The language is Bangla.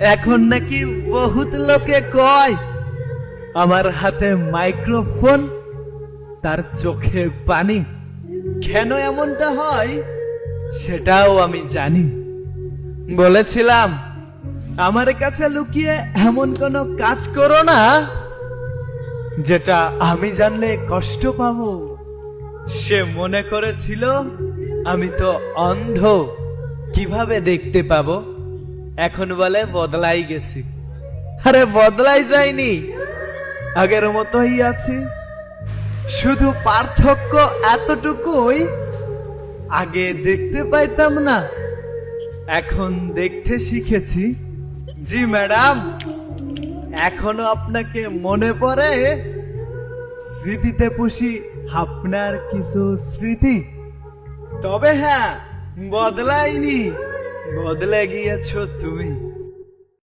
এখন নাকি বহুত লোকে কয় আমার হাতে মাইক্রোফোন, তার চোখে পানি। কেন এমনটা হয় সেটাও আমি জানি। বলেছিলাম আমার কাছে লুকিয়ে এমন কোনো কাজ করো না যেটা আমি জানলে কষ্ট পাবো। সে মনে করেছিল আমি তো অন্ধ, কিভাবে দেখতে পাবো। এখন বলে বদলাই গেছি। আরে বদলাই যায়নি, আগের মতোই আছি। শুধু পার্থক্য এতটুকুই, আগে দেখতে পাইতাম না, এখন দেখতে শিখেছি। জি ম্যাডাম, এখনো আপনাকে মনে পড়ে? স্মৃতিতে পুষি আপনার কিছু স্মৃতি। তবে হ্যাঁ, বদলাইনি, বদলে গিয়েছো তুমি।